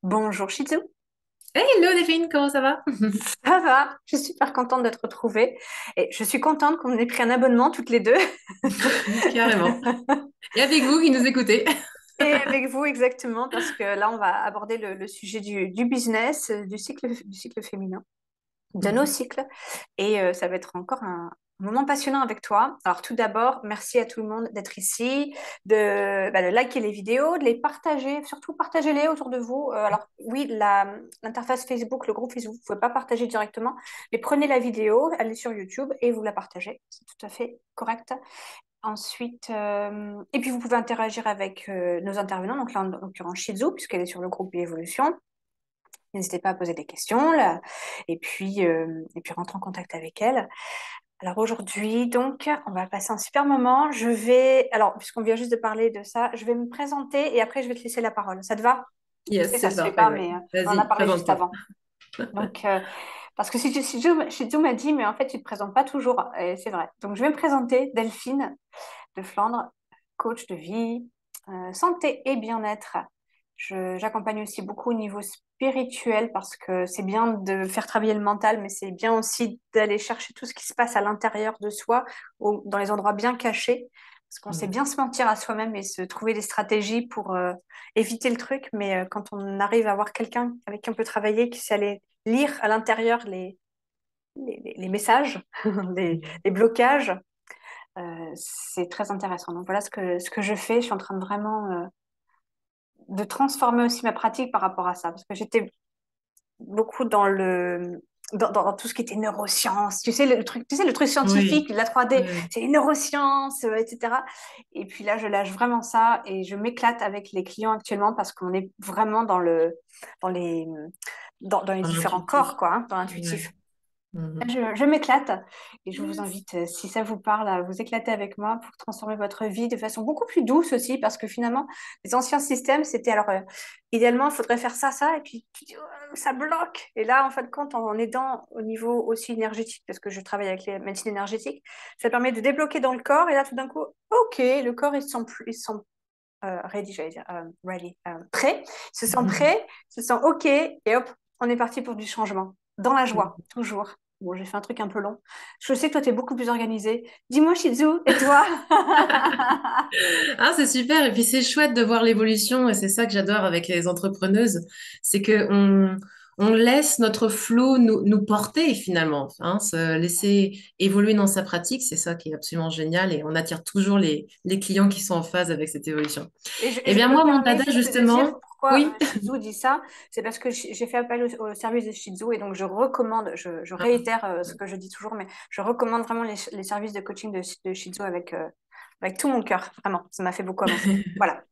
Bonjour Shizu, Hey, hello Delphine, comment ça va? ça va? Je suis super contente de te retrouver et je suis contente qu'on ait pris un abonnement toutes les deux Carrément. Et avec vous qui nous écoutez. et avec vous exactement parce que là on va aborder le sujet du business, du cycle féminin, de nos cycles et ça va être encore un moment passionnant avec toi. Alors tout d'abord, merci à tout le monde d'être ici, de liker les vidéos, de les partager, surtout partagez-les autour de vous. Alors oui, l'interface Facebook, le groupe Facebook, vous ne pouvez pas partager directement, mais prenez la vidéo, allez sur YouTube et vous la partagez. C'est tout à fait correct. Ensuite, et puis vous pouvez interagir avec nos intervenants, donc là en l'occurrence Shizu, puisqu'elle est sur le groupe Évolution. N'hésitez pas à poser des questions là, et puis rentrer en contact avec elle. Alors aujourd'hui, donc, on va passer un super moment. Alors, puisqu'on vient juste de parler de ça, je vais me présenter et après, je vais te laisser la parole. Ça te va? Je sais, Yes, ça c'est se fait parfait, pas, ouais. mais on en a Vas-y, parlé juste présente-toi. avant. Donc, parce que si tu m'as dit, mais en fait, tu ne te présentes pas toujours, et c'est vrai. Donc, je vais me présenter, Delphine de Flandre, coach de vie, santé et bien-être. J'accompagne aussi beaucoup au niveau spirituel parce que c'est bien de faire travailler le mental, mais c'est bien aussi d'aller chercher tout ce qui se passe à l'intérieur de soi, dans les endroits bien cachés, parce qu'on sait Mm. bien se mentir à soi-même et se trouver des stratégies pour éviter le truc. Mais quand on arrive à avoir quelqu'un avec qui on peut travailler, qui sait aller lire à l'intérieur les messages, les blocages, c'est très intéressant. Donc voilà ce que je fais. Je suis en train de vraiment de transformer aussi ma pratique par rapport à ça. Parce que j'étais beaucoup dans tout ce qui était neurosciences. Tu sais, le truc scientifique, Oui, la 3D, oui. c'est les neurosciences, etc. Et puis là, je lâche vraiment ça et je m'éclate avec les clients actuellement parce qu'on est vraiment dans les, dans les En différents intuitif. corps, quoi, hein, dans Ouais. l'intuitif. Mhm. Je m'éclate et je vous Yes. invite, si ça vous parle, à vous éclater avec moi pour transformer votre vie de façon beaucoup plus douce aussi, parce que finalement, les anciens systèmes, c'était alors, idéalement, il faudrait faire ça, ça, et puis tu dis, oh, ça bloque. Et là, en fin de compte, en aidant au niveau aussi énergétique, parce que je travaille avec les médecines énergétiques, ça permet de débloquer dans le corps, et là, tout d'un coup, ok, le corps, ready, j'allais dire, ready, prêt, il se sent Mhm. prêt, il se sent ok, et hop, on est parti pour du changement. Dans la joie, toujours. Bon, j'ai fait un truc un peu long. Je sais que toi, tu es beaucoup plus organisé. Dis-moi, Shizu, et toi? Ah, c'est super. Et puis c'est chouette de voir l'évolution. Et c'est ça que j'adore avec les entrepreneuses. C'est que on laisse notre flow nous porter finalement. Hein, se laisser évoluer dans sa pratique. C'est ça qui est absolument génial. Et on attire toujours les clients qui sont en phase avec cette évolution. Et je, et Eh je bien, me moi, mon permets dada, juste de dire justement, pourquoi oui. Shizu dit ça. C'est parce que j'ai fait appel au service de Shizu et donc je recommande, je réitère ce que je dis toujours, mais je recommande vraiment les services de coaching de Shizu avec tout mon cœur. Vraiment, ça m'a fait beaucoup avancer. Voilà.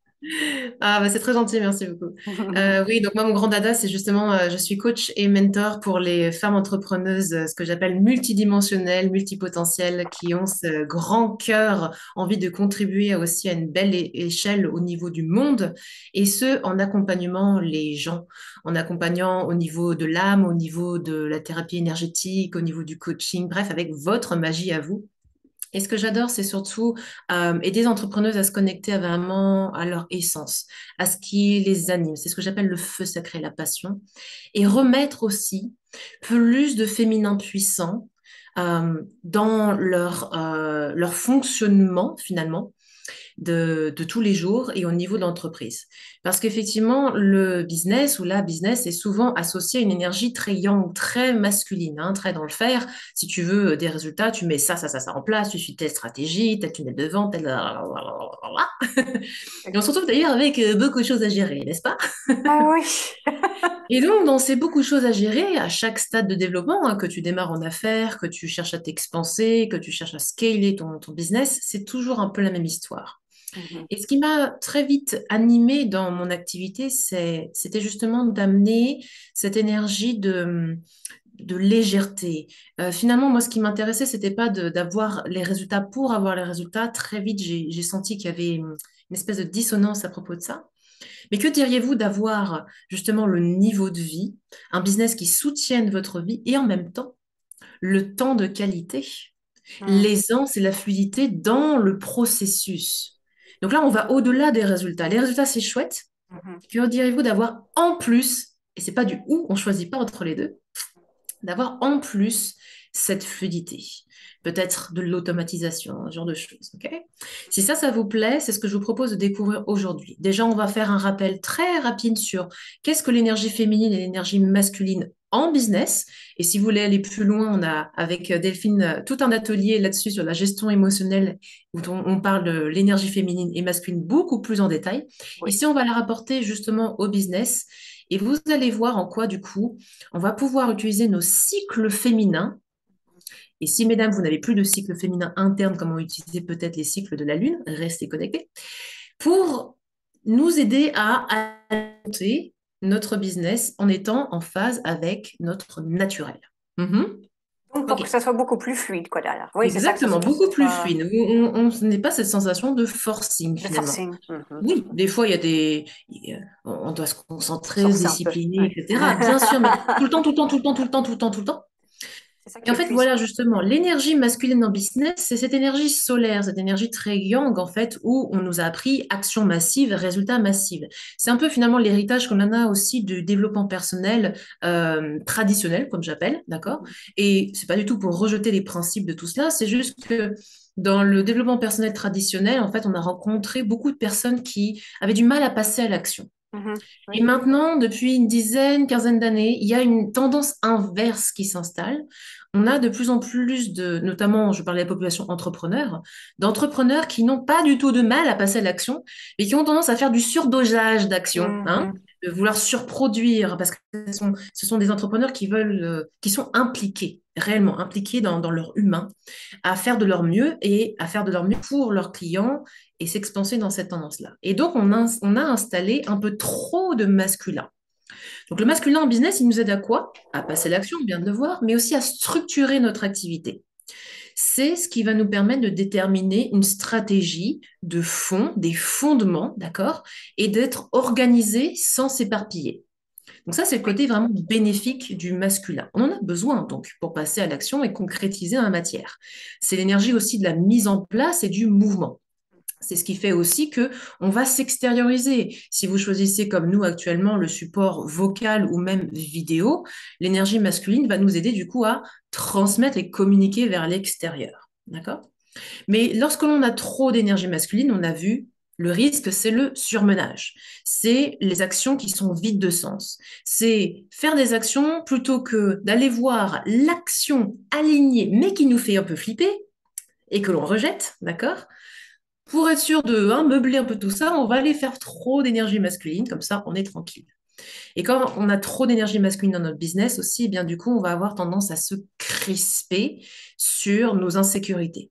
Ah, bah, c'est très gentil, merci beaucoup. Oui, donc moi, mon grand dada, c'est justement, je suis coach et mentor pour les femmes entrepreneuses, ce que j'appelle multidimensionnelles, multipotentielles, qui ont ce grand cœur, envie de contribuer aussi à une belle échelle au niveau du monde, et ce, en accompagnement les gens, en accompagnant au niveau de l'âme, au niveau de la thérapie énergétique, au niveau du coaching, bref, avec votre magie à vous. Et ce que j'adore, c'est surtout aider les entrepreneuses à se connecter vraiment à leur essence, à ce qui les anime. C'est ce que j'appelle le feu sacré, la passion. Et remettre aussi plus de féminin puissant dans leur fonctionnement, finalement, de tous les jours et au niveau de l'entreprise. Parce qu'effectivement, le business ou la business est souvent associé à une énergie très yang, très masculine, hein, très dans le faire. Si tu veux des résultats, tu mets ça en place, tu suis telle stratégie, telle tunnel de vente, telle... Et on se retrouve d'ailleurs avec beaucoup de choses à gérer, n'est-ce pas? Ah oui. Et donc, dans ces beaucoup de choses à gérer, à chaque stade de développement, hein, que tu démarres en affaires, que tu cherches à t'expanser, que tu cherches à scaler ton business, c'est toujours un peu la même histoire. Mhm. Et ce qui m'a très vite animée dans mon activité, c'était justement d'amener cette énergie de légèreté. Finalement, moi, ce qui m'intéressait, c'était pas d'avoir les résultats pour avoir les résultats. Très vite, j'ai senti qu'il y avait une espèce de dissonance à propos de ça. Mais que diriez-vous d'avoir justement le niveau de vie, un business qui soutienne votre vie et en même temps le temps de qualité, Mhm. l'aisance et la fluidité dans le processus. Donc là, on va au-delà des résultats. Les résultats, c'est chouette, Mhm. Que direz-vous d'avoir en plus, et c'est pas du ou, on choisit pas entre les deux, d'avoir en plus cette fluidité, peut-être de l'automatisation, ce genre de choses. Ok. Si ça vous plaît, c'est ce que je vous propose de découvrir aujourd'hui. Déjà, on va faire un rappel très rapide sur qu'est-ce que l'énergie féminine et l'énergie masculine en business. Et si vous voulez aller plus loin, on a avec Delphine tout un atelier là-dessus sur la gestion émotionnelle où on parle de l'énergie féminine et masculine beaucoup plus en détail. Oui. Ici, on va la rapporter justement au business et vous allez voir en quoi, du coup, on va pouvoir utiliser nos cycles féminins. Et si, mesdames, vous n'avez plus de cycle féminin interne, comme on utilisait peut-être les cycles de la Lune, restez connectés, pour nous aider à alimenter notre business en étant en phase avec notre naturel. Mhm. Donc, pour que OK. ça soit beaucoup plus fluide, quoi, derrière. Oui, c'est ça, que Exactement, ce beaucoup plus soit fluide. On n'est pas cette sensation de forcing de finalement. forcing. Mhm. Oui, des fois, il y a on doit se concentrer, se Forcer un peu. discipliner, Ouais. etc. Bien sûr, mais tout le temps, tout le temps, tout le temps, tout le temps, tout le temps, tout le temps. C'est ça Et qui en fait, épuise, voilà quoi. justement, l'énergie masculine en business, c'est cette énergie solaire, cette énergie très yang, en fait, où on nous a appris action massive, résultat massif. C'est un peu finalement l'héritage qu'on en a aussi du développement personnel traditionnel, comme j'appelle, d'accord? Mhm. Et c'est pas du tout pour rejeter les principes de tout cela, c'est juste que dans le développement personnel traditionnel, en fait, on a rencontré beaucoup de personnes qui avaient du mal à passer à l'action. Mhm. Et Oui. maintenant, depuis une dizaine, quinzaine d'années, il y a une tendance inverse qui s'installe. On a de plus en plus de, notamment, je parlais de la population entrepreneur, d'entrepreneurs qui n'ont pas du tout de mal à passer à l'action, mais qui ont tendance à faire du surdosage d'action, hein, Mhm. de vouloir surproduire, parce que ce sont des entrepreneurs qui veulent, qui sont impliqués, réellement impliqués dans leur humain, à faire de leur mieux et à faire de leur mieux pour leurs clients et s'expanser dans cette tendance-là. Et donc, on a installé un peu trop de masculin. Donc, le masculin en business, il nous aide à quoi? À passer l'action, on vient de le voir, mais aussi à structurer notre activité. C'est ce qui va nous permettre de déterminer une stratégie de fond, des fondements, d'accord? Et d'être organisé sans s'éparpiller. Donc ça, c'est le Oui. côté vraiment bénéfique du masculin. On en a besoin donc pour passer à l'action et concrétiser en matière. C'est l'énergie aussi de la mise en place et du mouvement. C'est ce qui fait aussi que on va s'extérioriser. Si vous choisissez comme nous actuellement le support vocal ou même vidéo, l'énergie masculine va nous aider du coup à transmettre et communiquer vers l'extérieur. D'accord? Mais lorsque l'on a trop d'énergie masculine, on a vu, le risque, c'est le surmenage. C'est les actions qui sont vides de sens. C'est faire des actions plutôt que d'aller voir l'action alignée, mais qui nous fait un peu flipper et que l'on rejette, d'accord? Pour être sûr de meubler un peu tout ça, on va aller faire trop d'énergie masculine, comme ça on est tranquille. Et quand on a trop d'énergie masculine dans notre business aussi, eh bien du coup, on va avoir tendance à se crisper sur nos insécurités.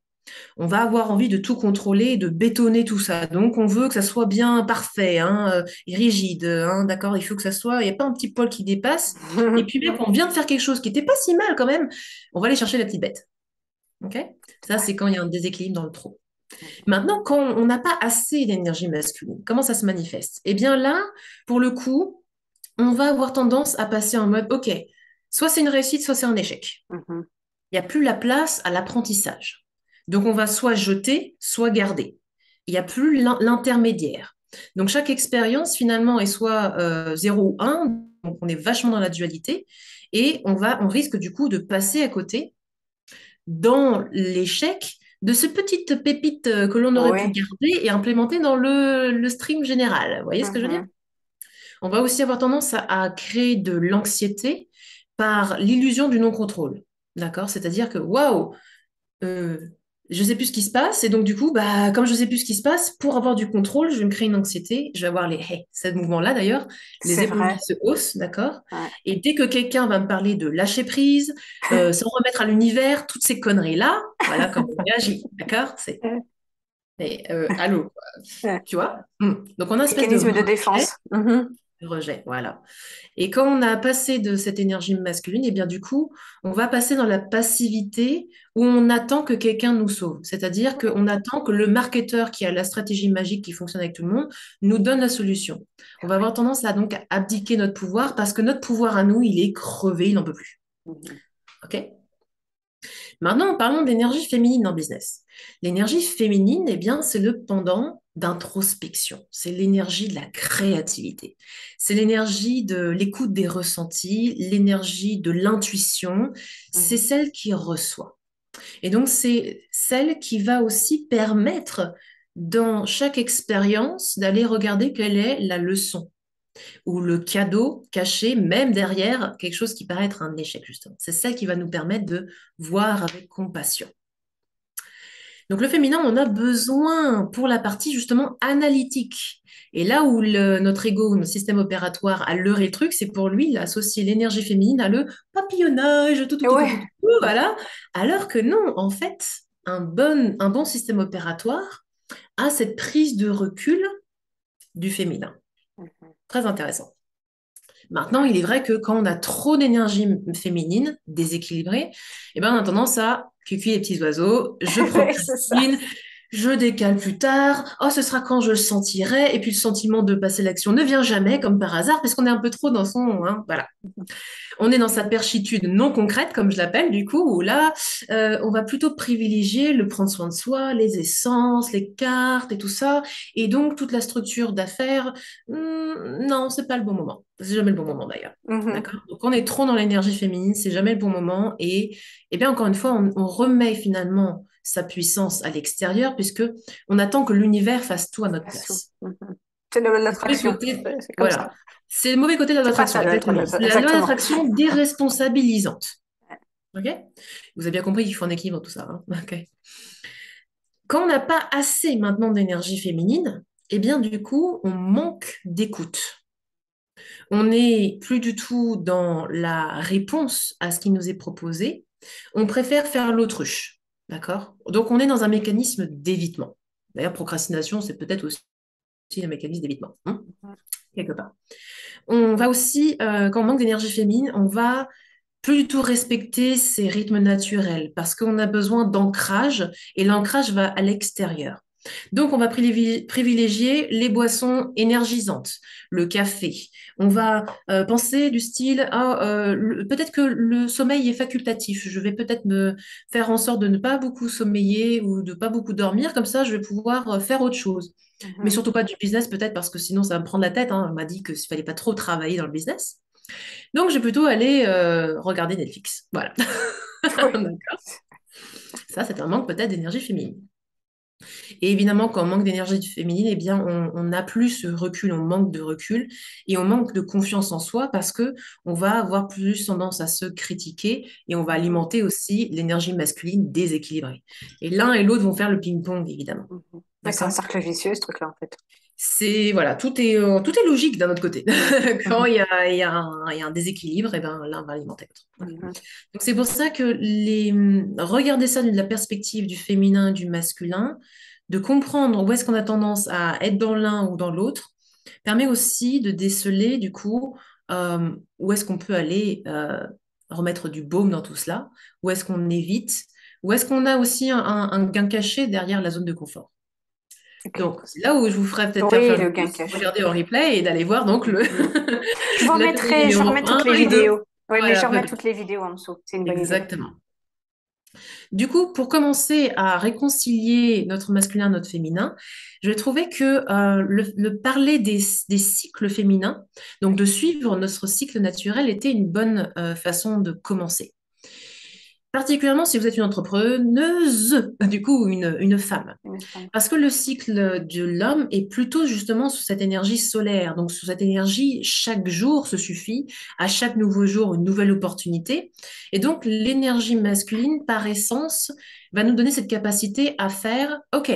On va avoir envie de tout contrôler et de bétonner tout ça. Donc, on veut que ça soit bien parfait, hein, et rigide, hein, d'accord? Il faut que ça soit, il n'y a pas un petit poil qui dépasse. Et puis, même quand on vient de faire quelque chose qui n'était pas si mal quand même, on va aller chercher la petite bête. OK? Ça, Ouais. c'est quand il y a un déséquilibre dans le trop. Maintenant, quand on n'a pas assez d'énergie masculine, comment ça se manifeste? Eh bien là, pour le coup, on va avoir tendance à passer en mode, OK, soit c'est une réussite, soit c'est un échec. Mhm. Il n'y a plus la place à l'apprentissage. Donc, on va soit jeter, soit garder. Il n'y a plus l'intermédiaire. Donc, chaque expérience, finalement, est soit 0 ou 1. Donc, on est vachement dans la dualité. Et on risque du coup de passer à côté dans l'échec de ce petite pépite que l'on aurait pu Oui. garder et implémenter dans le stream général. Vous voyez ce que je veux dire? Mhm. On va aussi avoir tendance à créer de l'anxiété par l'illusion du non-contrôle. D'accord? C'est-à-dire que, waouh, euh, je sais plus ce qui se passe, et donc du coup, bah, comme je sais plus ce qui se passe, pour avoir du contrôle, je vais me créer une anxiété, je vais avoir ces mouvements-là d'ailleurs, les C'est épaules qui vrai. se haussent, d'accord? Ouais. Et dès que quelqu'un va me parler de lâcher prise, s'en remettre à l'univers, toutes ces conneries-là, voilà comment on réagit, d'accord? Allô, quoi. Ouais. Tu vois? Donc on a une espèce de Mécanisme de rejet, défense. Mhm. voilà. Et quand on a passé de cette énergie masculine, et bien du coup, on va passer dans la passivité où on attend que quelqu'un nous sauve. C'est-à-dire Oui. qu'on attend que le marketeur qui a la stratégie magique qui fonctionne avec tout le monde nous donne la solution. On va avoir tendance à donc abdiquer notre pouvoir parce que notre pouvoir à nous, il est crevé, il n'en peut plus. Mhm. OK? Maintenant, parlons d'énergie féminine en business. L'énergie féminine, eh bien, c'est le pendant d'introspection, c'est l'énergie de la créativité, c'est l'énergie de l'écoute des ressentis, l'énergie de l'intuition, c'est Mhm. celle qui reçoit. Et donc, c'est celle qui va aussi permettre dans chaque expérience d'aller regarder quelle est la leçon ou le cadeau caché, même derrière quelque chose qui paraît être un échec, justement. C'est celle qui va nous permettre de voir avec compassion. Donc le féminin, on a besoin pour la partie justement analytique. Et là où notre ego, notre système opératoire a leurré le truc, c'est pour lui, il a associé l'énergie féminine à le papillonnage, tout, tout, Et tout, tout, tout, tout, ouais. voilà. Alors que non, en fait, un bon système opératoire a cette prise de recul du féminin. Mhm. Très intéressant. Maintenant, il est vrai que quand on a trop d'énergie féminine déséquilibrée, eh ben, on a tendance à cucuyer les petits oiseaux, je Ouais, c'est ça. procrastine, je décale plus tard, oh, ce sera quand je le sentirai, et puis le sentiment de passer l'action ne vient jamais, comme par hasard, parce qu'on est un peu trop dans son, hein, voilà. On est dans sa perchitude non concrète, comme je l'appelle, du coup, où là, on va plutôt privilégier le prendre soin de soi, les essences, les cartes et tout ça. Et donc, toute la structure d'affaires, non, c'est pas le bon moment. C'est jamais le bon moment d'ailleurs. Mhm. D'accord? Donc, on est trop dans l'énergie féminine, c'est jamais le bon moment. Et bien, encore une fois, on remet finalement sa puissance à l'extérieur, puisque on attend que l'univers fasse tout à notre Passe sous. place. Mhm. C'est de C'est le mauvais l'attraction. côté, C'est comme voilà. ça. C'est le mauvais côté de la loi C'est pas d'attraction, ça, exactement. C'est la loi exactement. d'attraction déresponsabilisante. OK? Vous avez bien compris qu'il faut un équilibre, tout ça, hein. OK. Quand on n'a pas assez maintenant d'énergie féminine, eh bien, du coup, on manque d'écoute. On n'est plus du tout dans la réponse à ce qui nous est proposé. On préfère faire l'autruche. D'accord? Donc, on est dans un mécanisme d'évitement. D'ailleurs, procrastination, c'est peut-être aussi un mécanisme d'évitement, hein, Mhm. quelque part. On va aussi, quand on manque d'énergie féminine, on va plus du tout respecter ses rythmes naturels parce qu'on a besoin d'ancrage et l'ancrage va à l'extérieur. Donc, on va privilégier les boissons énergisantes, le café. On va penser du style, ah, peut-être que le sommeil est facultatif. Je vais peut-être me faire en sorte de ne pas beaucoup sommeiller ou de pas beaucoup dormir. Comme ça, je vais pouvoir faire autre chose. Mais Mhm. surtout pas du business, peut-être, parce que sinon, ça va me prendre la tête, hein. On m'a dit qu'il fallait pas trop travailler dans le business. Donc, je vais plutôt aller regarder Netflix. Voilà. Oui. Ça, c'est un manque peut-être d'énergie féminine. Et évidemment, quand on manque d'énergie féminine, eh bien, on n'a plus ce recul, on manque de recul et on manque de confiance en soi parce que on va avoir plus tendance à se critiquer et on va Mhm. alimenter aussi l'énergie masculine déséquilibrée. Et l'un et l'autre vont faire le ping-pong, évidemment. Mhm. Ouais, c'est un D'accord? cercle vicieux, ce truc-là, en fait. C'est, voilà, tout est logique d'un autre côté. Quand Mhm. il y a un déséquilibre, eh ben, l'un va alimenter l'autre. Voilà. Mhm. Donc c'est pour ça que regarder ça de la perspective du féminin et du masculin, de comprendre où est-ce qu'on a tendance à être dans l'un ou dans l'autre, permet aussi de déceler du coup où est-ce qu'on peut aller remettre du baume dans tout cela, où est-ce qu'on évite, où est-ce qu'on a aussi un gain caché derrière la zone de confort. Ok. Donc c'est là où je vous ferai peut-être faire Oui, le le gain plus, caché. regarder en replay et d'aller voir donc Mhm. l'atelier Je vais numéro remettre toutes un les et 2. vidéos. Oui, mais je Voilà, remets peut-être. toutes les vidéos en dessous. C'est une bonne idée. Exactement. Du coup, pour commencer à réconcilier notre masculin, notre féminin, je trouvais que le parler des cycles féminins, donc de suivre notre cycle naturel, était une bonne façon de commencer. Particulièrement si vous êtes une entrepreneuse, du coup, une femme. Une femme. Parce que le cycle de l'homme est plutôt justement sous cette énergie solaire, donc sous cette énergie, chaque jour se suffit, à chaque nouveau jour, une nouvelle opportunité. Et donc, l'énergie masculine, par essence, va nous donner cette capacité à faire, OK,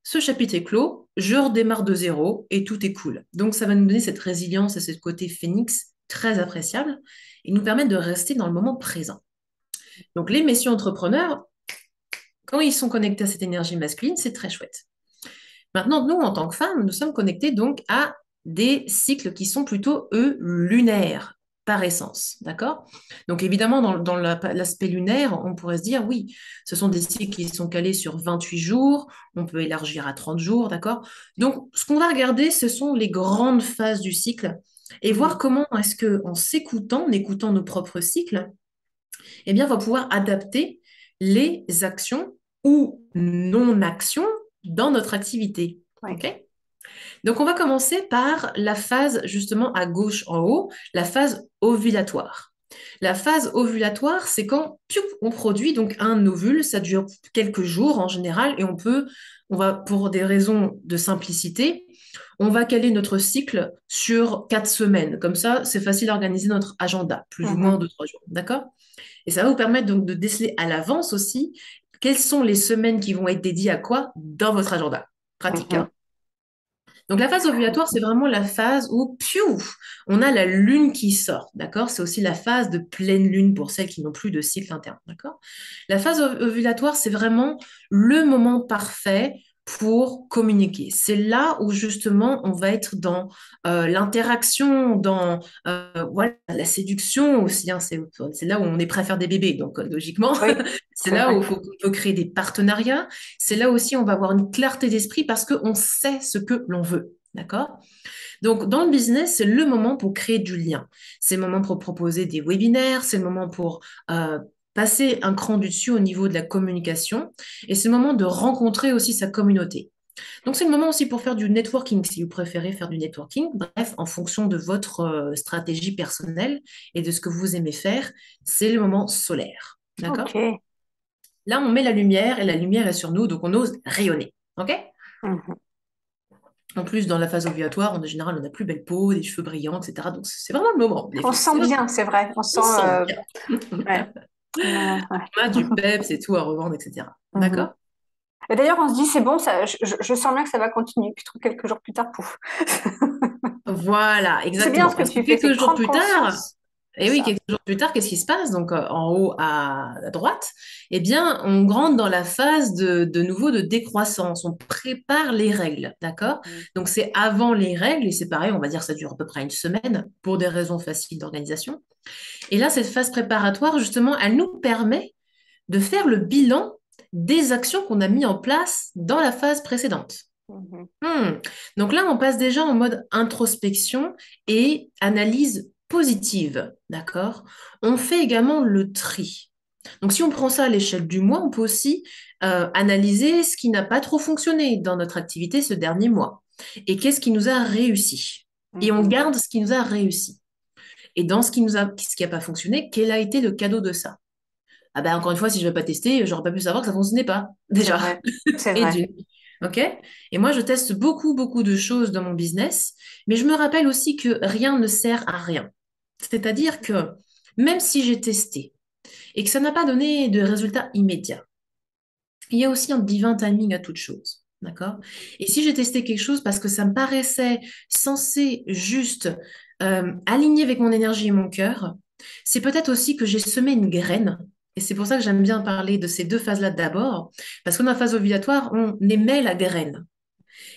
ce chapitre est clos, je redémarre de zéro et tout est cool. Donc, ça va nous donner cette résilience et ce côté phénix très appréciable et nous permettre de rester dans le moment présent. Donc, les messieurs entrepreneurs, quand ils sont connectés à cette énergie masculine, c'est très chouette. Maintenant, nous, en tant que femmes, nous sommes connectés donc à des cycles qui sont plutôt, eux, lunaires par essence, d'accord? Donc évidemment, dans l'aspect lunaire, on pourrait se dire, oui, ce sont des cycles qui sont calés sur 28 jours, on peut élargir à 30 jours, d'accord? Donc ce qu'on va regarder, ce sont les grandes phases du cycle et voir Mhm. comment est-ce que, en s'écoutant, en écoutant nos propres cycles, eh bien, on va pouvoir adapter les actions ou non-actions dans notre activité. Oui. OK? Donc, on va commencer par la phase justement à gauche en haut, la phase ovulatoire. La phase ovulatoire, c'est quand piou, on produit donc un ovule, ça dure quelques jours en général, et on va, pour des raisons de simplicité, on va caler notre cycle sur 4 semaines. Comme ça, c'est facile à organiser notre agenda, plus ou moins en Mhm. 2, 3 jours. D'accord? Et ça va vous permettre donc de déceler à l'avance aussi quelles sont les semaines qui vont être dédiées à quoi dans votre agenda. Pratique, Mhm. hein? Donc la phase ovulatoire, c'est vraiment la phase où, piou, on a la lune qui sort, d'accord? C'est aussi la phase de pleine lune pour celles qui n'ont plus de cycle interne, d'accord? La phase ovulatoire, c'est vraiment le moment parfait pour communiquer. C'est là où justement on va être dans l'interaction, dans voilà, la séduction aussi, hein. C'est là où on est prêt à faire des bébés, donc logiquement, Oui, c'est c'est là où vrai. il faut, on peut créer des partenariats. C'est là aussi on va avoir une clarté d'esprit parce qu'on sait ce que l'on veut. D'accord? Donc, dans le business, c'est le moment pour créer du lien. C'est le moment pour proposer des webinaires, c'est le moment pour passer un cran du dessus au niveau de la communication et c'est le moment de rencontrer aussi sa communauté. Donc, c'est le moment aussi pour faire du networking, si vous préférez faire du networking. Bref, en fonction de votre stratégie personnelle et de ce que vous aimez faire, c'est le moment solaire. D'accord? Ok. Là, on met la lumière et la lumière est sur nous, donc on ose rayonner. OK? Mhm. En plus, dans la phase ovulatoire, en général, on a plus belle peau, des cheveux brillants, etc. Donc, c'est vraiment le moment, les On se filles. C'est sent vraiment, bien, c'est vrai. On se on sent, se sent bien. ouais. Ouais. On a du peps et tout à revendre, etc. Mhm. D'accord? Et d'ailleurs, on se dit, c'est bon, ça, je sens bien que ça va continuer. Puis quelques jours plus tard, pouf. Voilà, C'est bien exactement. ce que Parce que tu fais, c'est quelques jours prendre plus tard, conscience de et oui, ça. quelques jours plus tard, qu'est-ce qui se passe? Donc, en haut à droite, eh bien, on rentre dans la phase de nouveau de décroissance. On prépare les règles, d'accord? Mhm. Donc, c'est avant les règles, et c'est pareil, on va dire que ça dure à peu près une semaine pour des raisons faciles d'organisation. Et là, cette phase préparatoire, justement, elle nous permet de faire le bilan des actions qu'on a mis en place dans la phase précédente. Mhm. Hmm. Donc là, on passe déjà en mode introspection et analyse positive, d'accord? On fait également le tri. Donc si on prend ça à l'échelle du mois, on peut aussi analyser ce qui n'a pas trop fonctionné dans notre activité ce dernier mois et qu'est-ce qui nous a réussi. Et on Mhm. garde ce qui nous a réussi. Et dans ce qui n'a pas fonctionné, quel a été le cadeau de ça? Ah ben encore une fois, si je n'avais pas testé, j'aurais pas pu savoir que ça fonctionnait pas, C'est déjà. vrai, c'est Et vrai. d'une. OK? Et moi, je teste beaucoup, beaucoup de choses dans mon business, mais je me rappelle aussi que rien ne sert à rien. C'est-à-dire que même si j'ai testé et que ça n'a pas donné de résultat immédiat, il y a aussi un divin timing à toute chose. D'accord? Et si j'ai testé quelque chose parce que ça me paraissait censé juste aligner avec mon énergie et mon cœur, c'est peut-être aussi que j'ai semé une graine. Et c'est pour ça que j'aime bien parler de ces deux phases-là d'abord, parce que dans la phase ovulatoire, on émet la graine.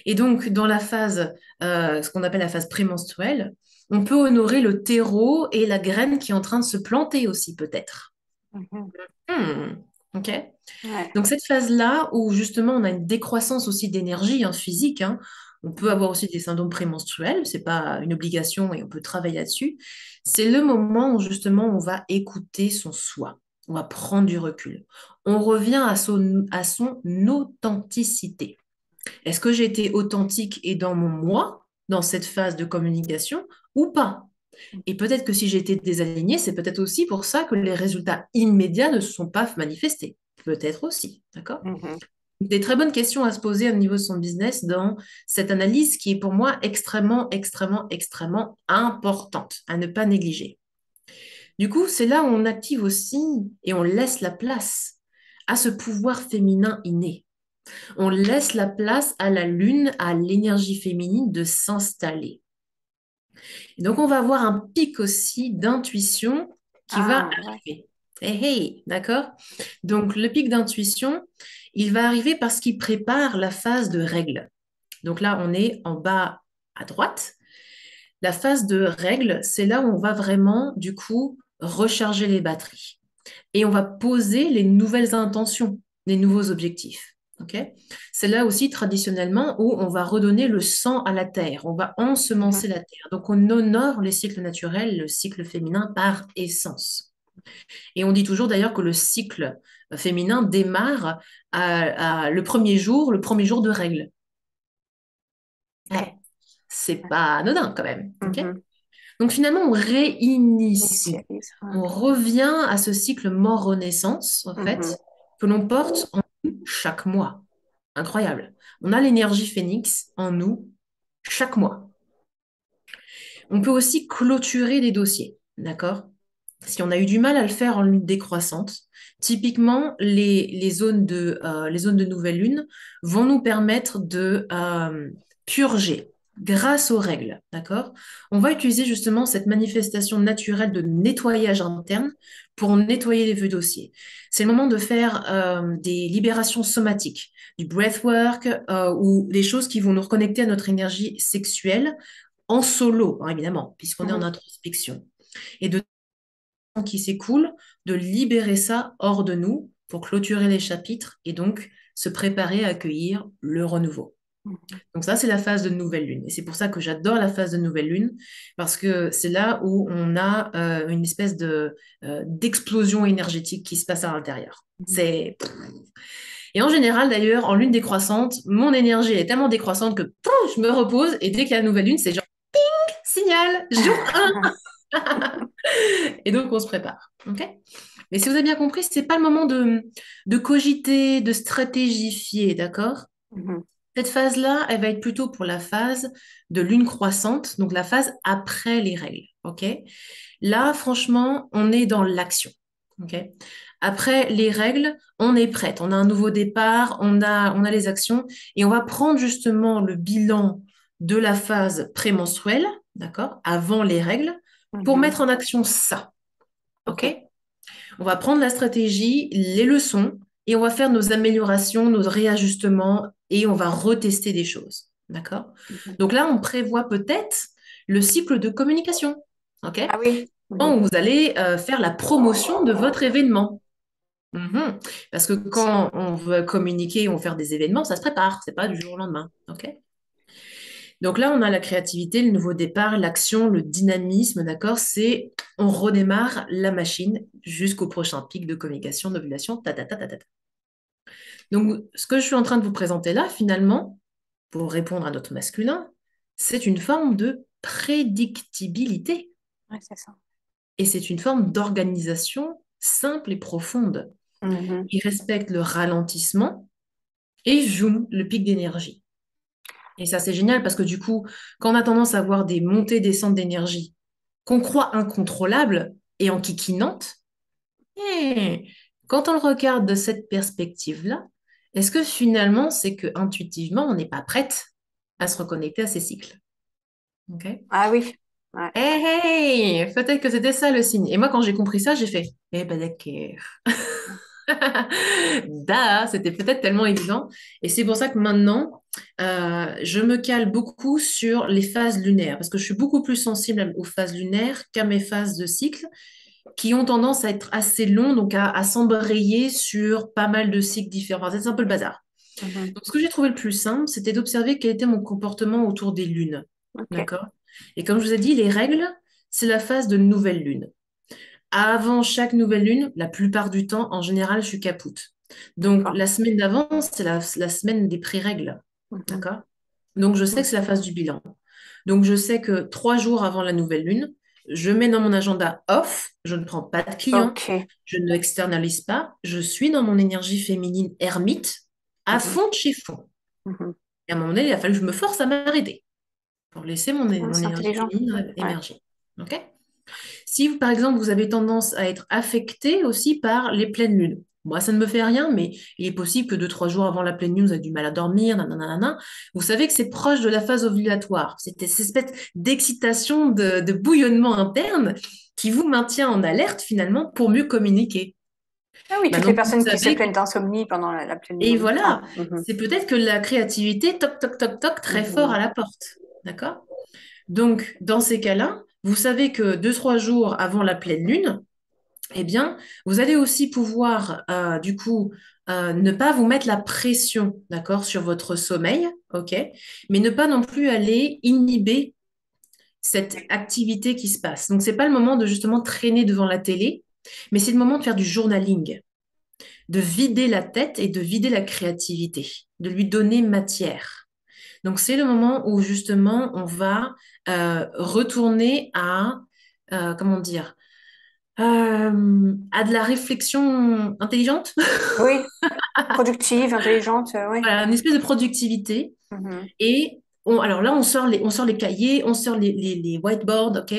Et donc, dans la phase, ce qu'on appelle la phase prémenstruelle, on peut honorer le terreau et la graine qui est en train de se planter aussi, peut-être. Mhm. Hmm, ok. Ouais. Donc cette phase-là, où justement on a une décroissance aussi d'énergie hein, physique, hein, on peut avoir aussi des syndromes prémenstruels, c'est pas une obligation et on peut travailler là-dessus. C'est le moment où justement on va écouter son soi, on va prendre du recul. On revient à son authenticité. Est-ce que j'ai été authentique et dans mon moi, dans cette phase de communication, ou pas? Et peut-être que si j'ai été désalignée, c'est peut-être aussi pour ça que les résultats immédiats ne se sont pas manifestés. Peut-être aussi, d'accord? Mhm. Des très bonnes questions à se poser au niveau de son business dans cette analyse qui est pour moi extrêmement, extrêmement, extrêmement importante à ne pas négliger. Du coup, c'est là où on active aussi et on laisse la place à ce pouvoir féminin inné. On laisse la place à la lune, à l'énergie féminine de s'installer. Et donc, on va avoir un pic aussi d'intuition qui va Ah, ouais. arriver. Hey, hey, d'accord? Donc, le pic d'intuition, il va arriver parce qu'il prépare la phase de règle. Donc là, on est en bas à droite. La phase de règle, c'est là où on va vraiment, du coup, recharger les batteries. Et on va poser les nouvelles intentions, les nouveaux objectifs. Ok. C'est là aussi traditionnellement où on va redonner le sang à la terre, on va Mhm. ensemencer la terre. Donc on honore les cycles naturels, le cycle féminin par essence. Et on dit toujours d'ailleurs que le cycle féminin démarre le premier jour de règle. Eh, c'est pas anodin quand même. Ok. Mhm. Donc finalement, on réinitie. Initialise. On revient à ce cycle mort-renaissance, en Mhm. fait, que l'on porte en nous chaque mois. Incroyable. On a l'énergie phénix en nous chaque mois. On peut aussi clôturer des dossiers, d'accord? Si on a eu du mal à le faire en lune décroissante, typiquement, les zones de nouvelle lune vont nous permettre de purger grâce aux règles, d'accord? On va utiliser justement cette manifestation naturelle de nettoyage interne pour nettoyer les vieux dossiers. C'est le moment de faire des libérations somatiques, du breathwork ou des choses qui vont nous reconnecter à notre énergie sexuelle en solo, hein, évidemment, puisqu'on est en Mhm. introspection. Et de temps qui s'écoule, de libérer ça hors de nous pour clôturer les chapitres et donc se préparer à accueillir le renouveau. Mhm. Donc ça, c'est la phase de nouvelle lune. Et c'est pour ça que j'adore la phase de nouvelle lune, parce que c'est là où on a une espèce d'explosion énergétique qui se passe à l'intérieur. Mhm. C'est... Et en général, d'ailleurs, en lune décroissante, mon énergie est tellement décroissante que pouf, je me repose et dès qu'il y a la nouvelle lune, c'est genre signal, jour 1. Et donc, on se prépare. OK? Mais si vous avez bien compris, ce n'est pas le moment de cogiter, de stratégifier, d'accord? Mhm. Cette phase-là, elle va être plutôt pour la phase de lune croissante, donc la phase après les règles. OK? Là, franchement, on est dans l'action. OK? Après les règles, on est prête. On a un nouveau départ, on a les actions et on va prendre justement le bilan de la phase prémenstruelle, d'accord? Avant les règles, pour Mhm. mettre en action ça. OK? Ok. On va prendre la stratégie, les leçons, et on va faire nos améliorations, nos réajustements, et on va retester des choses. D'accord? Mhm. Donc là, on prévoit peut-être le cycle de communication. OK? Ah oui. Mhm. Quand vous allez faire la promotion de votre événement. Mhm. Parce que quand on veut communiquer, on veut faire des événements, ça se prépare, c'est pas du jour au lendemain. OK? Donc là, on a la créativité, le nouveau départ, l'action, le dynamisme, d'accord? C'est on redémarre la machine jusqu'au prochain pic de communication, d'ovulation, ta, ta, ta, ta, ta, ta. Donc, ce que je suis en train de vous présenter là, finalement, pour répondre à notre masculin, c'est une forme de prédictibilité Ouais, c'est ça. et c'est une forme d'organisation simple et profonde Mhm. qui respecte le ralentissement et joue le pic d'énergie. Et ça, c'est génial parce que du coup, quand on a tendance à avoir des montées, descentes d'énergie qu'on croit incontrôlables et enquiquinantes, eh, quand on le regarde de cette perspective-là, est-ce que finalement, c'est que intuitivement, on n'est pas prête à se reconnecter à ces cycles? Ok. Ah oui. Ouais. Hey, hey, peut-être que c'était ça le signe. Et moi, quand j'ai compris ça, j'ai fait, eh ben d'accord. C'était peut-être tellement évident. Et c'est pour ça que maintenant, je me cale beaucoup sur les phases lunaires, parce que je suis beaucoup plus sensible aux phases lunaires qu'à mes phases de cycle, qui ont tendance à être assez longs, donc à s'embrayer sur pas mal de cycles différents. Enfin, c'est un peu le bazar. Mhm. Donc, ce que j'ai trouvé le plus simple, c'était d'observer quel était mon comportement autour des lunes. Ok. D'accord? Et comme je vous ai dit, les règles, c'est la phase de nouvelle lune. Avant chaque nouvelle lune, la plupart du temps, en général, je suis capoute. Donc, D'accord. la semaine d'avant, c'est la semaine des pré-règles. Mhm. D'accord? Donc, je sais que c'est la Ok. phase du bilan. Donc, je sais que 3 jours avant la nouvelle lune, je mets dans mon agenda off, je ne prends pas de clients, Ok. je ne externalise pas, je suis dans mon énergie féminine ermite, à Mhm. fond de chez fond. Mhm. Et à un moment donné, il a fallu que je me force à m'arrêter pour laisser Ah, mon c'est énergie intelligent. féminine Ouais. émerger. OK? Si, par exemple, vous avez tendance à être affecté aussi par les pleines lunes, moi, ça ne me fait rien, mais il est possible que 2, 3 jours avant la pleine lune, vous avez du mal à dormir, nanana. Vous savez que c'est proche de la phase ovulatoire. C'est cette espèce d'excitation, de bouillonnement interne qui vous maintient en alerte finalement pour mieux communiquer. Ah oui, toutes les Maintenant, vous personnes qui se savez que... plaignent d'insomnie pendant la pleine lune Et en même temps. voilà, Mhm. c'est peut-être que la créativité, toc, toc, toc, toc, très fort Mhm. à la porte. D'accord? Donc, dans ces cas-là, vous savez que 2, 3 jours avant la pleine lune, eh bien, vous allez aussi pouvoir, du coup, ne pas vous mettre la pression, d'accord, sur votre sommeil, ok, mais ne pas non plus aller inhiber cette activité qui se passe. Donc, c'est pas le moment de justement traîner devant la télé, mais c'est le moment de faire du journaling, de vider la tête et de vider la créativité, de lui donner matière. Donc, c'est le moment où justement on va retourner comment dire, à de la réflexion intelligente, Oui, productive, intelligente, oui. voilà, une espèce de productivité. Mhm. Et alors là, on sort les cahiers, on sort les whiteboards, ok?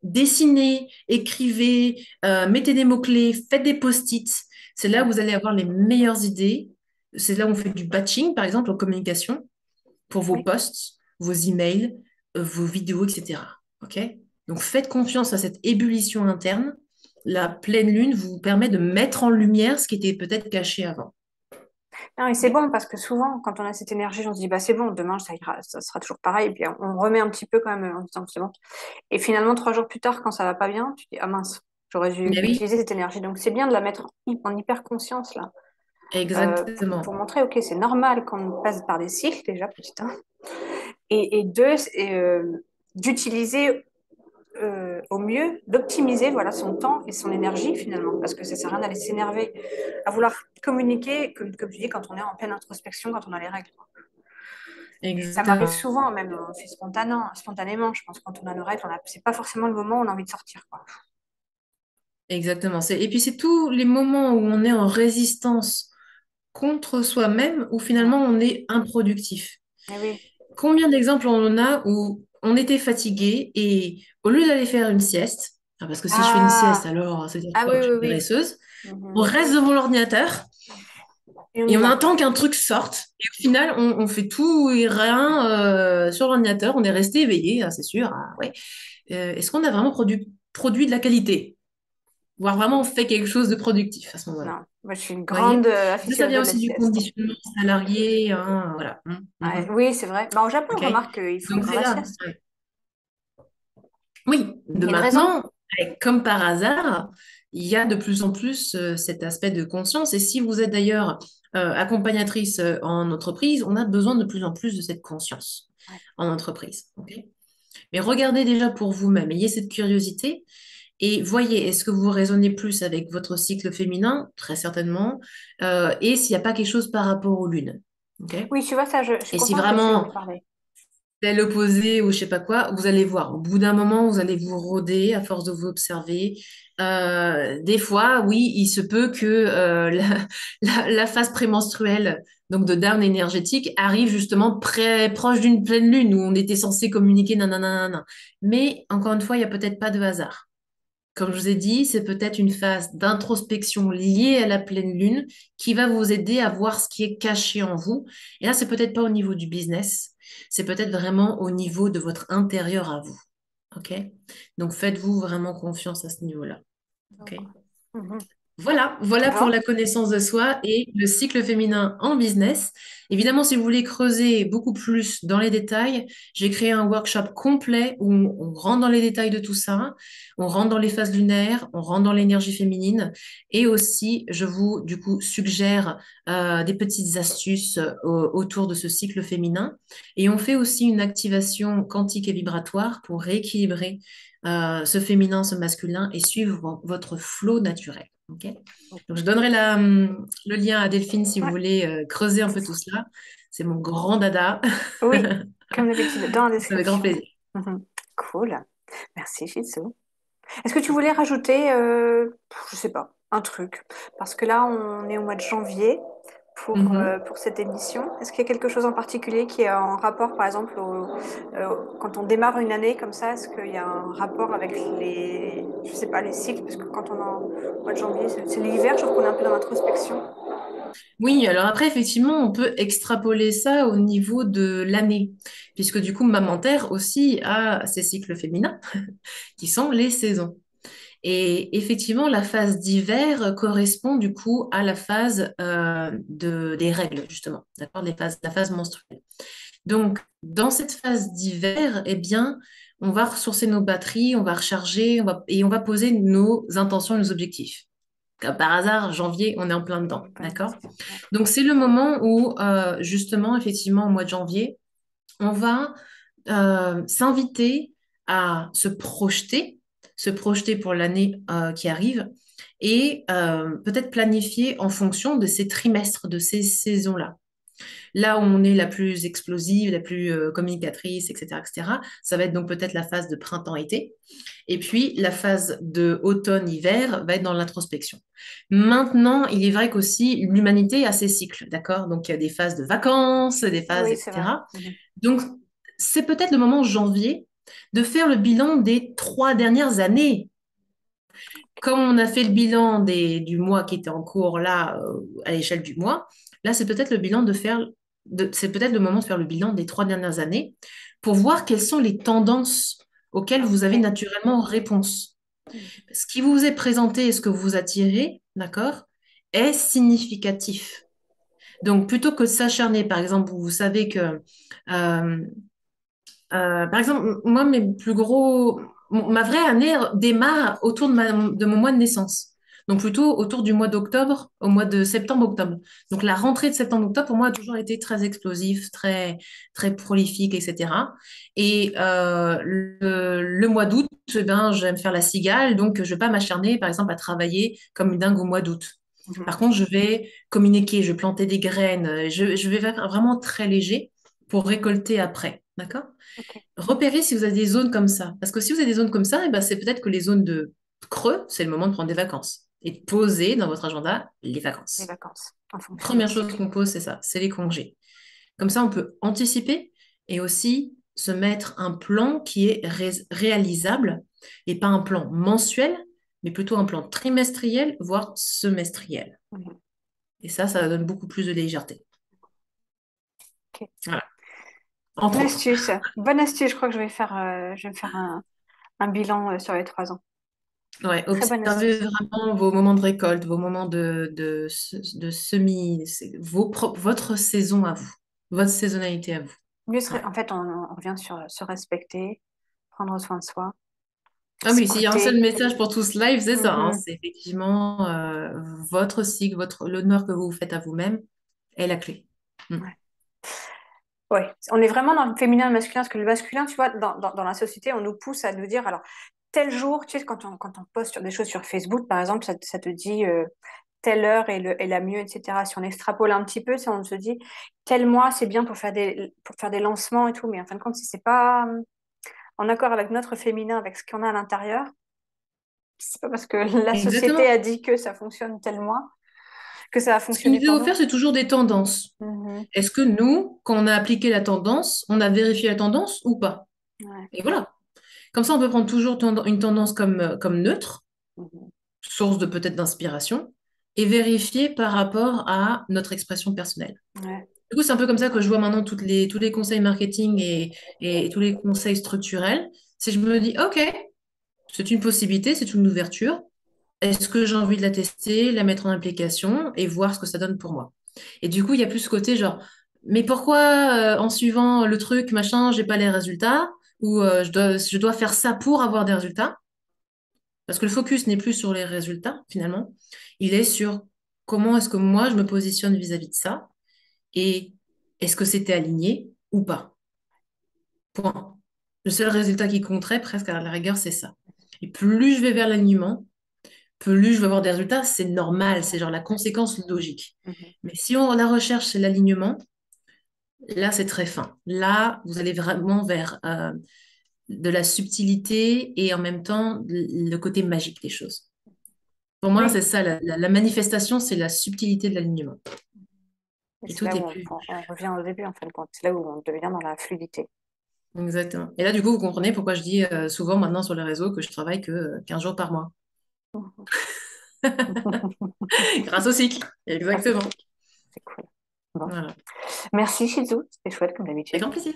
Dessinez, écrivez, mettez des mots-clés, faites des post-it. C'est là où vous allez avoir les meilleures idées. C'est là où on fait du batching, par exemple, en communication, pour vos Oui. posts, vos emails, vos vidéos, etc. Ok? Donc faites confiance à cette ébullition interne. La pleine lune vous permet de mettre en lumière ce qui était peut-être caché avant. Non, et c'est Ok. bon parce que souvent, quand on a cette énergie, on se dit, bah, c'est bon, demain, ça ira, ça sera toujours pareil. Et puis, on remet un petit peu quand même en disant, c'est bon. Et finalement, 3 jours plus tard, quand ça va pas bien, tu dis, ah mince, j'aurais dû Mais oui, utiliser cette énergie. Donc, c'est bien de la mettre en hyper conscience, là, pour exactement. montrer, OK, c'est normal qu'on passe par des cycles, déjà, petit un. Et deux, d'utiliser au mieux, d'optimiser voilà, son temps et son énergie finalement, parce que ça sert à rien d'aller s'énerver, à vouloir communiquer, comme tu dis, quand on est en pleine introspection, quand on a les règles. Ça m'arrive Exactement. souvent, même on fait spontanément, je pense, quand on a nos règles, c'est pas forcément le moment où on a envie de sortir. Quoi. Exactement. Et puis c'est tous les moments où on est en résistance contre soi-même où Ouais. finalement on est improductif. Mais oui. Combien d'exemples on en a où on était fatigué et au lieu d'aller faire une sieste, parce que si je fais une sieste, Ah, alors c'est-à-dire ah quoi? oui, Je oui, suis oui. paresseuse. On Mhm. reste devant l'ordinateur Et on y et on va. attend qu'un truc sorte. Et au final, on fait tout et rien sur l'ordinateur. On est resté éveillé, c'est sûr. Ah, ouais. Est-ce qu'on a vraiment produit de la qualité? Voire vraiment fait quelque chose de productif à ce moment-là? Non, moi je suis une Vous voyez? grande Ça aficionado vient de la aussi du sieste. conditionnement salarié, hein, voilà. Ouais, Mhm. oui, c'est vrai. Bah, au Japon, on OK? remarque qu'ils font Donc, dans c'est la là. sieste. Ouais. Oui, de Il y a une raison. maintenant, comme par hasard, il y a de plus en plus cet aspect de conscience. Et si vous êtes d'ailleurs accompagnatrice en entreprise, on a besoin de plus en plus de cette conscience Ouais. en entreprise. OK? Mais regardez déjà pour vous-même, ayez cette curiosité et voyez, est-ce que vous raisonnez plus avec votre cycle féminin? Très certainement. Et s'il n'y a pas quelque chose par rapport aux lunes. OK? Oui, tu vois, ça, je suis Et si contente que tu en aies vraiment parlé. c'est l'opposé ou je sais pas quoi, vous allez voir. Au bout d'un moment, vous allez vous rôder à force de vous observer. Des fois, oui, il se peut que la phase prémenstruelle, donc de down énergétique, arrive justement proche d'une pleine lune où on était censé communiquer, nanana. Mais encore une fois, il n'y a peut-être pas de hasard. Comme je vous ai dit, c'est peut-être une phase d'introspection liée à la pleine lune qui va vous aider à voir ce qui est caché en vous. Et là, c'est peut-être pas au niveau du business, c'est peut-être vraiment au niveau de votre intérieur à vous. OK? Donc, faites-vous vraiment confiance à ce niveau-là. OK? Mhm. Voilà pour Bon, la connaissance de soi et le cycle féminin en business. Évidemment, si vous voulez creuser beaucoup plus dans les détails, j'ai créé un workshop complet où on rentre dans les détails de tout ça, on rentre dans les phases lunaires, on rentre dans l'énergie féminine et aussi, je vous, du coup, suggère des petites astuces autour de ce cycle féminin. Et on fait aussi une activation quantique et vibratoire pour rééquilibrer ce féminin, ce masculin et suivre votre flot naturel. Ok. Donc, je donnerai le lien à Delphine si vous ouais. voulez creuser un peu tout cela. C'est mon grand dada. Oui, comme d'habitude, dans la Ça fait grand description. plaisir. Mhm. Cool. Merci, Shitsu. Est-ce que tu voulais rajouter, je sais pas, un truc? Parce que là, on est au mois de janvier Mhm. pour cette émission. Est-ce qu'il y a quelque chose en particulier qui est en rapport, par exemple, quand on démarre une année comme ça, est-ce qu'il y a un rapport avec je sais pas, les cycles? Parce que quand on est au mois de janvier, c'est l'hiver, je trouve qu'on est un peu dans l'introspection. Oui, alors après, effectivement, on peut extrapoler ça au niveau de l'année, puisque du coup, Maman Terre aussi a ses cycles féminins, qui sont les saisons. Et effectivement, la phase d'hiver correspond du coup à la phase des règles, justement, d'accord, la phase menstruelle. Donc, dans cette phase d'hiver, eh bien, on va ressourcer nos batteries, on va recharger, et on va poser nos intentions et nos objectifs. Comme par hasard, janvier, on est en plein dedans, Bonne d'accord? décision. Ouais. Donc, c'est le moment où, justement, effectivement, au mois de janvier, on va s'inviter à se projeter pour l'année qui arrive et peut-être planifier en fonction de ces trimestres, de ces saisons-là. Là où on est la plus explosive, la plus communicatrice, etc., etc., ça va être donc peut-être la phase de printemps-été. Et puis, la phase de automne-hiver va être dans l'introspection. Maintenant, il est vrai qu'aussi, l'humanité a ses cycles, d'accord? Donc, il y a des phases de vacances, des phases, Oui, c'est vrai. etc. Mhm. Donc, c'est peut-être le moment janvier de faire le bilan des 3 dernières années. Comme on a fait le bilan du mois qui était en cours là, à l'échelle du mois, là, c'est peut-être le bilan c'est peut-être le moment de faire le bilan des 3 dernières années pour voir quelles sont les tendances auxquelles vous avez Ok. naturellement réponse. Mhm. Ce qui vous est présenté et ce que vous attirez, d'accord, est significatif. Donc, plutôt que de s'acharner, par exemple, vous savez que euh, par exemple, moi, ma vraie année démarre autour de mon mois de naissance. Donc plutôt autour du mois d'octobre, au mois de septembre-octobre. Donc la rentrée de septembre-octobre, pour moi, a toujours été très explosif, très, très prolifique, etc. Et le mois d'août, eh ben, j'aime faire la cigale, donc je ne vais pas m'acharner, par exemple, à travailler comme une dingue au mois d'août. Mhm. Par contre, je vais communiquer, je vais planter des graines, je vais faire vraiment très léger pour récolter après. D'accord? Ok. Repérez si vous avez des zones comme ça. Parce que si vous avez des zones comme ça, eh ben, c'est peut-être que les zones de creux, c'est le moment de prendre des vacances. Et de poser dans votre agenda les Les vacances. vacances, en fonction du Première chose cycle. qu'on pose, c'est ça, c'est les congés. Comme ça, on peut anticiper et aussi se mettre un plan qui est réalisable et pas un plan mensuel, mais plutôt un plan trimestriel, voire semestriel. Mhm. Et ça donne beaucoup plus de légèreté. Ok. Voilà, entre Bonne autres. astuce. Bonne astuce. Je crois que je vais me faire un bilan sur les 3 ans. Ouais, Très bonne observez astuce. vraiment vos moments de récolte, vos moments de semis, votre saison à vous, votre saisonnalité à vous. Ouais. En fait, on revient sur se respecter, prendre soin de soi, Ah oui, s'il y a un seul s'écouter. message pour tout ce live, c'est ça, hein, Mhm. c'est effectivement votre cycle, l'honneur que vous vous faites à vous-même est la clé. Mm. Ouais. Ouais. On est vraiment dans le féminin et le masculin, parce que le masculin, tu vois, dans la société, on nous pousse à nous dire, alors, tel jour, tu sais, quand on poste sur des choses sur Facebook, par exemple, ça te dit telle heure est la mieux, etc. Si on extrapole un petit peu, ça, on se dit, tel mois, c'est bien pour faire des lancements et tout, mais en fin de compte, si c'est pas en accord avec notre féminin, avec ce qu'on a à l'intérieur, c'est pas parce que la société a Exactement. dit que ça fonctionne tel mois que ça va Ce qui nous fonctionner est pour nous. offert, c'est toujours des tendances. Mhm. Est-ce que nous, quand on a appliqué la tendance, on a vérifié la tendance ou pas? Ouais. Et voilà. Comme ça, on peut prendre toujours une tendance comme neutre, Mhm. source de peut-être d'inspiration, et vérifier par rapport à notre expression personnelle. Ouais. Du coup, c'est un peu comme ça que je vois maintenant tous les conseils marketing et tous les conseils structurels. Si je me dis, OK, c'est une possibilité, c'est une ouverture, est-ce que j'ai envie de la tester, la mettre en application et voir ce que ça donne pour moi? Et du coup, il y a plus ce côté genre, mais pourquoi en suivant le truc, machin, j'ai pas les résultats? Ou je dois faire ça pour avoir des résultats? Parce que le focus n'est plus sur les résultats, finalement. Il est sur comment est-ce que moi, je me positionne vis-à-vis de ça et est-ce que c'était aligné ou pas. Point. Le seul résultat qui compterait, presque à la rigueur, c'est ça. Et plus je vais vers l'alignement, plus je vais avoir des résultats, c'est normal, c'est genre la conséquence logique. Mhm. Mais si la recherche, c'est l'alignement, là, c'est très fin. Là, vous allez vraiment vers de la subtilité et en même temps le côté magique des choses. Pour moi, c'est Oui, ça, la manifestation, c'est la subtilité de l'alignement. et Et c'est tout là est où plus. on revient au début, en fin de compte. C'est là où on devient dans la fluidité. Exactement. Et là, du coup, vous comprenez pourquoi je dis souvent maintenant sur les réseaux que je travaille que 15 jours par mois. Grâce au cycle. Grâce au Exactement. cycle. C'est cool. Bon. Voilà. Merci Shizu, c'était chouette comme Avec d'habitude. grand plaisir.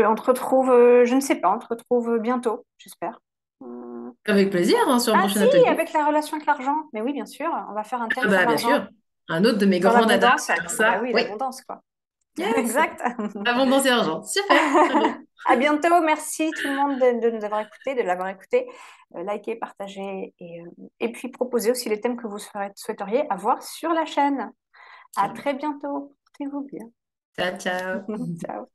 On te retrouve, je ne sais pas, on te retrouve bientôt, j'espère. Hum. Avec plaisir, hein, sur un Ah prochain si, atelier. avec la relation avec l'argent. Mais oui, bien sûr, on va faire un thème Ah sur bah, bien l'argent, sûr. Un autre de mes sur grands dadas. l'abondance. Alors Bah ça, oui, oui. l'abondance, quoi. Yes. Exact. Abondance et argent. Super. Très bien. À bientôt. Merci tout le monde de nous avoir écoutés, de l'avoir écouté. Likez, partagez et puis proposez aussi les thèmes que vous souhaiteriez avoir sur la chaîne. À Absolument. très bientôt. Portez-vous bien. Ciao, ciao. Ciao.